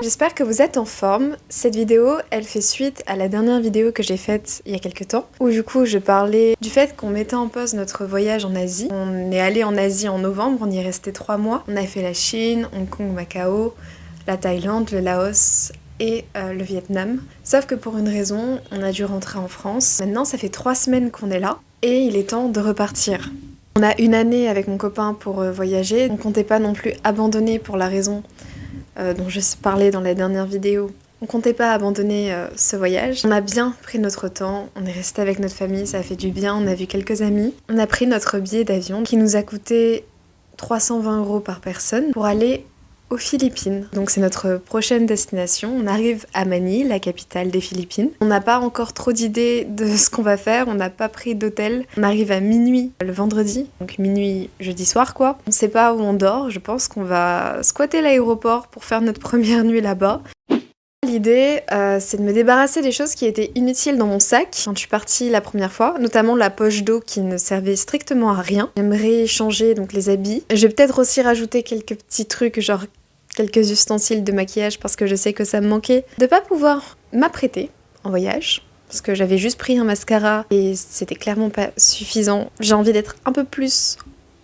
J'espère que vous êtes en forme. Cette vidéo, elle fait suite à la dernière vidéo que j'ai faite il y a quelques temps, où du coup je parlais du fait qu'on mettait en pause notre voyage en Asie. On est allé en Asie en novembre, on y est resté 3 mois. On a fait la Chine, Hong Kong, Macao, la Thaïlande, le Laos et le Vietnam. Sauf que pour une raison, on a dû rentrer en France. Maintenant, ça fait 3 semaines qu'on est là et il est temps de repartir. On a une année avec mon copain pour voyager. On comptait pas non plus abandonner pour la raison dont je parlais dans la dernière vidéo. On comptait pas abandonner ce voyage. On a bien pris notre temps, on est resté avec notre famille, ça a fait du bien, on a vu quelques amis. On a pris notre billet d'avion qui nous a coûté 320 € par personne pour aller aux Philippines. Donc c'est notre prochaine destination. On arrive à Manille, la capitale des Philippines. On n'a pas encore trop d'idées de ce qu'on va faire, on n'a pas pris d'hôtel. On arrive à minuit le vendredi, donc minuit jeudi soir quoi. On sait pas où on dort, je pense qu'on va squatter l'aéroport pour faire notre première nuit là-bas. L'idée, c'est de me débarrasser des choses qui étaient inutiles dans mon sac quand je suis partie la première fois, notamment la poche d'eau qui ne servait strictement à rien. J'aimerais changer donc les habits. Je vais peut-être aussi rajouter quelques petits trucs, genre quelques ustensiles de maquillage parce que je sais que ça me manquait de pas pouvoir m'apprêter en voyage. Parce que j'avais juste pris un mascara et c'était clairement pas suffisant. J'ai envie d'être un peu plus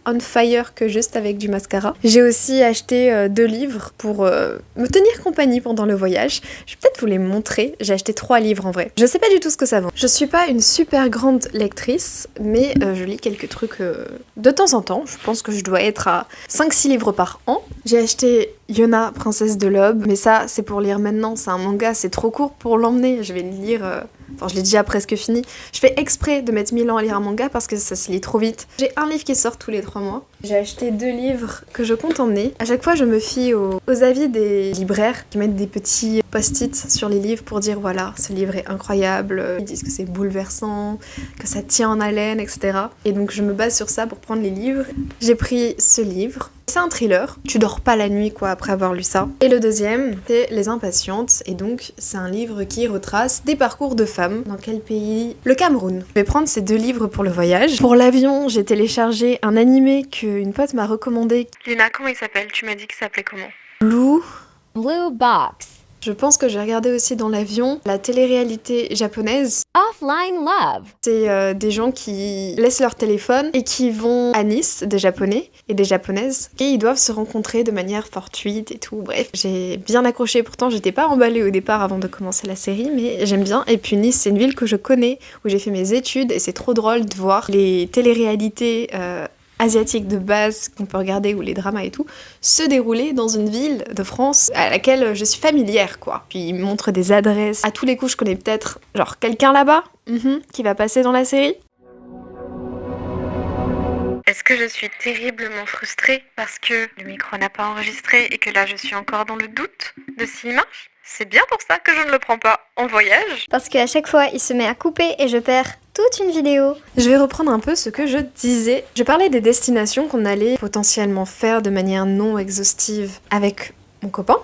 on fire que juste avec du mascara. J'ai aussi acheté 2 livres pour me tenir compagnie pendant le voyage. Je vais peut-être vous les montrer. J'ai acheté 3 livres en vrai. Je sais pas du tout ce que ça vaut. Je suis pas une super grande lectrice, mais je lis quelques trucs de temps en temps. Je pense que je dois être à 5-6 livres par an. J'ai acheté Yona, princesse de l'aube, mais ça c'est pour lire maintenant. C'est un manga, c'est trop court pour l'emmener. Je vais le lire... Enfin, je l'ai déjà presque fini. Je fais exprès de mettre 1000 ans à lire un manga parce que ça se lit trop vite. J'ai un livre qui sort tous les 3 mois. J'ai acheté 2 livres que je compte emmener. À chaque fois, je me fie aux avis des libraires qui mettent des petits post-it sur les livres pour dire voilà, ce livre est incroyable. Ils disent que c'est bouleversant, que ça tient en haleine, etc. Et donc, je me base sur ça pour prendre les livres. J'ai pris ce livre. C'est un thriller, tu dors pas la nuit quoi après avoir lu ça. Et le deuxième, c'est Les Impatientes, et donc c'est un livre qui retrace des parcours de femmes. Dans quel pays? Le Cameroun. Je vais prendre ces 2 livres pour le voyage. Pour l'avion, j'ai téléchargé un animé qu'une pote m'a recommandé. Luna, comment il s'appelle? Tu m'as dit qu'il s'appelait comment? Blue Box. Je pense que j'ai regardé aussi dans l'avion la télé-réalité japonaise. Offline Love. C'est des gens qui laissent leur téléphone et qui vont à Nice, des Japonais et des Japonaises, et ils doivent se rencontrer de manière fortuite et tout. Bref, j'ai bien accroché. Pourtant, j'étais pas emballée au départ avant de commencer la série, mais j'aime bien. Et puis Nice, c'est une ville que je connais, où j'ai fait mes études, et c'est trop drôle de voir les télé-réalités asiatiques de base qu'on peut regarder, ou les dramas et tout, se dérouler dans une ville de France à laquelle je suis familière, quoi. Puis ils me montrent des adresses. À tous les coups, je connais peut-être, genre, quelqu'un là-bas qui va passer dans la série. Est-ce que je suis terriblement frustrée parce que le micro n'a pas enregistré et que là, je suis encore dans le doute de s'il marche? C'est bien pour ça que je ne le prends pas en voyage. Parce qu'à chaque fois, il se met à couper et je perds toute une vidéo. Je vais reprendre un peu ce que je disais. Je parlais des destinations qu'on allait potentiellement faire de manière non exhaustive avec mon copain,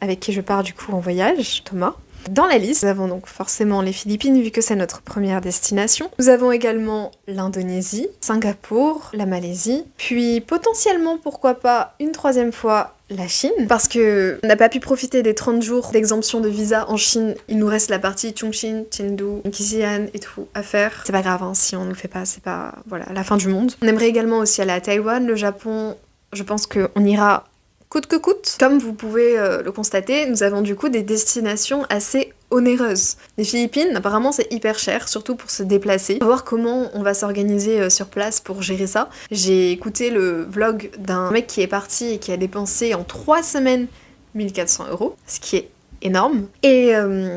avec qui je pars du coup en voyage, Thomas. Dans la liste, nous avons donc forcément les Philippines, vu que c'est notre première destination. Nous avons également l'Indonésie, Singapour, la Malaisie, puis potentiellement, pourquoi pas, une 3e fois, la Chine, parce que on n'a pas pu profiter des 30 jours d'exemption de visa en Chine. Il nous reste la partie Chongqing, Chengdu, Xi'an et tout à faire. C'est pas grave, hein, si on ne le fait pas, c'est pas voilà, la fin du monde. On aimerait également aussi aller à Taïwan, le Japon. Je pense qu'on ira coûte que coûte. Comme vous pouvez le constater, nous avons du coup des destinations assez onéreuses. Les Philippines, apparemment c'est hyper cher, surtout pour se déplacer. On va voir comment on va s'organiser sur place pour gérer ça. J'ai écouté le vlog d'un mec qui est parti et qui a dépensé en 3 semaines 1400 €, ce qui est énorme. Et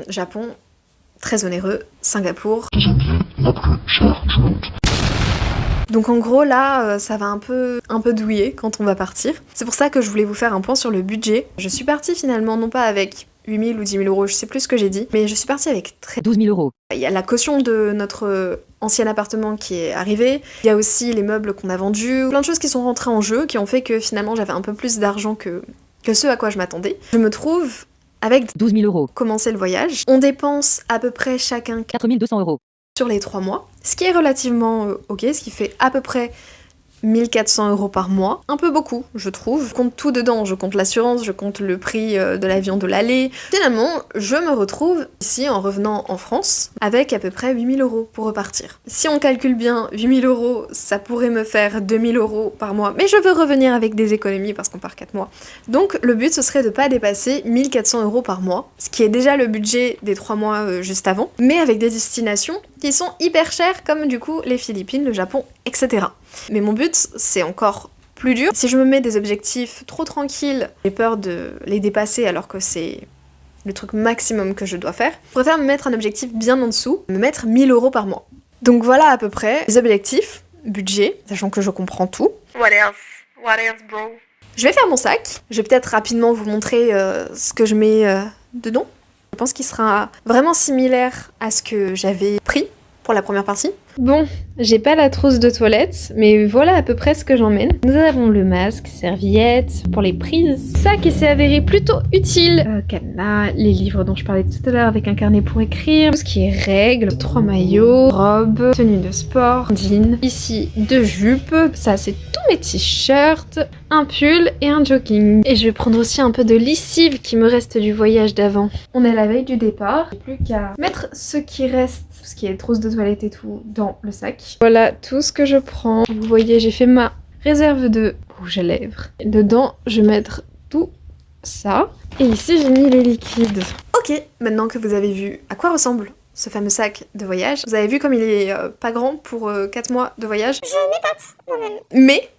Japon, très onéreux. Singapour. La plus chère du monde. Donc en gros là, ça va un peu douiller quand on va partir. C'est pour ça que je voulais vous faire un point sur le budget. Je suis partie finalement non pas avec 8 000 ou 10 000 €, je sais plus ce que j'ai dit, mais je suis partie avec 12 000 €. Il y a la caution de notre ancien appartement qui est arrivée, il y a aussi les meubles qu'on a vendus, plein de choses qui sont rentrées en jeu, qui ont fait que finalement j'avais un peu plus d'argent que ce à quoi je m'attendais. Je me trouve avec 12 000 €. Commencer le voyage. On dépense à peu près chacun 4 200 € sur les 3 mois, ce qui est relativement ok, ce qui fait à peu près 1400 € par mois. Un peu beaucoup, je trouve. Je compte tout dedans, je compte l'assurance, je compte le prix de l'avion de l'aller. Finalement, je me retrouve ici en revenant en France avec à peu près 8000 € pour repartir. Si on calcule bien, 8000 €, ça pourrait me faire 2000 € par mois, mais je veux revenir avec des économies parce qu'on part 4 mois. Donc le but ce serait de pas dépasser 1400 € par mois, ce qui est déjà le budget des 3 mois juste avant, mais avec des destinations qui sont hyper chères comme du coup les Philippines, le Japon, etc. Mais mon but c'est encore plus dur. Si je me mets des objectifs trop tranquilles, j'ai peur de les dépasser alors que c'est le truc maximum que je dois faire. Je préfère me mettre un objectif bien en dessous, me mettre 1000 € par mois. Donc voilà à peu près les objectifs, budget, sachant que je comprends tout. What else? What else, bro? Je vais faire mon sac. Je vais peut-être rapidement vous montrer ce que je mets dedans. Je pense qu'il sera vraiment similaire à ce que j'avais pris pour la première partie. Bon, j'ai pas la trousse de toilette, mais voilà à peu près ce que j'emmène. Nous avons le masque, serviette, pour les prises, sac qui s'est avéré plutôt utile, cadenas, les livres dont je parlais tout à l'heure avec un carnet pour écrire, tout ce qui est règles, 3 maillots, robes, tenue de sport, jeans, ici 2 jupes, ça c'est tous mes t-shirts, un pull et un jogging. Et je vais prendre aussi un peu de lessive qui me reste du voyage d'avant. On est à la veille du départ, j'ai plus qu'à mettre ce qui reste, ce qui est trousse de toilette et tout, dans le sac. Voilà tout ce que je prends. Vous voyez, j'ai fait ma réserve de rouge à lèvres. Et dedans, je vais mettre tout ça. Et ici, j'ai mis les liquides. Ok, maintenant que vous avez vu à quoi ressemble ce fameux sac de voyage, vous avez vu comme il est pas grand pour 4 mois de voyage. Je m'épate moi-même. Mais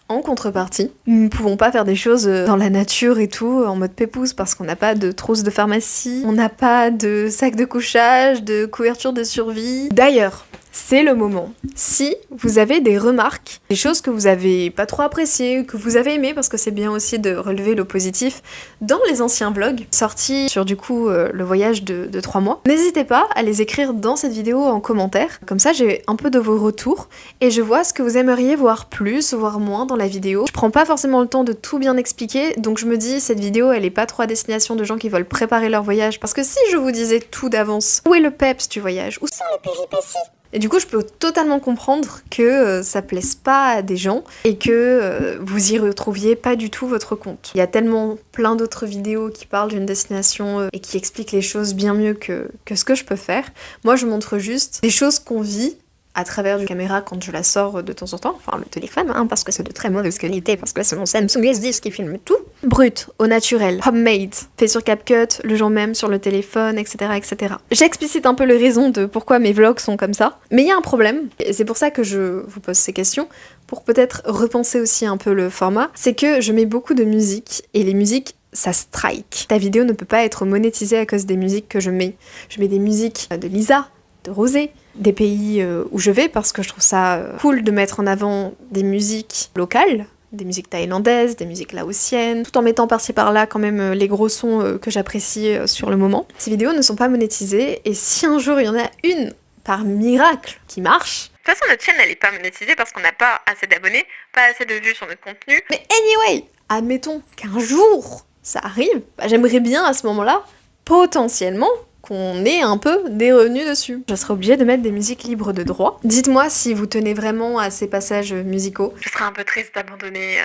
en contrepartie, nous ne pouvons pas faire des choses dans la nature et tout, en mode pépouze, parce qu'on n'a pas de trousse de pharmacie, on n'a pas de sac de couchage, de couverture de survie. D'ailleurs, c'est le moment. Si vous avez des remarques, des choses que vous avez pas trop appréciées, que vous avez aimées, parce que c'est bien aussi de relever le positif, dans les anciens vlogs, sortis sur du coup le voyage de 3 mois, n'hésitez pas à les écrire dans cette vidéo en commentaire, comme ça j'ai un peu de vos retours, et je vois ce que vous aimeriez voir plus, voire moins dans la vidéo. Je prends pas forcément le temps de tout bien expliquer, donc je me dis cette vidéo elle est pas trop à destination de gens qui veulent préparer leur voyage, parce que si je vous disais tout d'avance, où est le peps du voyage, où Sans les péripéties. et du coup, je peux totalement comprendre que ça plaise pas à des gens et que vous y retrouviez pas du tout votre compte. Il y a tellement plein d'autres vidéos qui parlent d'une destination et qui expliquent les choses bien mieux que ce que je peux faire. Moi, je montre juste des choses qu'on vit à travers une caméra quand je la sors de temps en temps, enfin le téléphone, parce que c'est de très mauvaise qualité, parce que c'est mon Samsung S10 qui filme tout. Brut, au naturel, homemade, fait sur CapCut, le jour même sur le téléphone, etc. etc. J'explicite un peu les raisons de pourquoi mes vlogs sont comme ça, mais il y a un problème, et c'est pour ça que je vous pose ces questions, pour peut-être repenser aussi un peu le format, c'est que je mets beaucoup de musique, et les musiques ça strike. Ta vidéo ne peut pas être monétisée à cause des musiques que je mets. Je mets des musiques de Lisa, de Rosé, des pays où je vais parce que je trouve ça cool de mettre en avant des musiques locales, des musiques thaïlandaises, des musiques laotiennes, tout en mettant par-ci par-là quand même les gros sons que j'apprécie sur le moment. Ces vidéos ne sont pas monétisées et si un jour il y en a une par miracle qui marche, De toute façon, notre chaîne, elle est pas monétisée parce qu'on n'a pas assez d'abonnés, pas assez de vues sur notre contenu. mais anyway, admettons qu'un jour ça arrive, j'aimerais bien à ce moment-là, potentiellement, qu'on ait un peu des revenus dessus. Je serai obligée de mettre des musiques libres de droit. Dites-moi si vous tenez vraiment à ces passages musicaux. Je serais un peu triste d'abandonner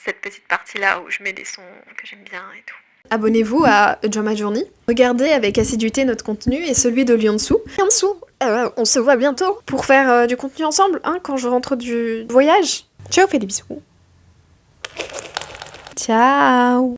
cette petite partie-là où je mets des sons que j'aime bien et tout. Abonnez-vous à Enjoy My Journey. Regardez avec assiduité notre contenu et celui de Lyon-dessous. Lyon-dessous, on se voit bientôt pour faire du contenu ensemble, quand je rentre du voyage. Ciao, fais des bisous. Ciao.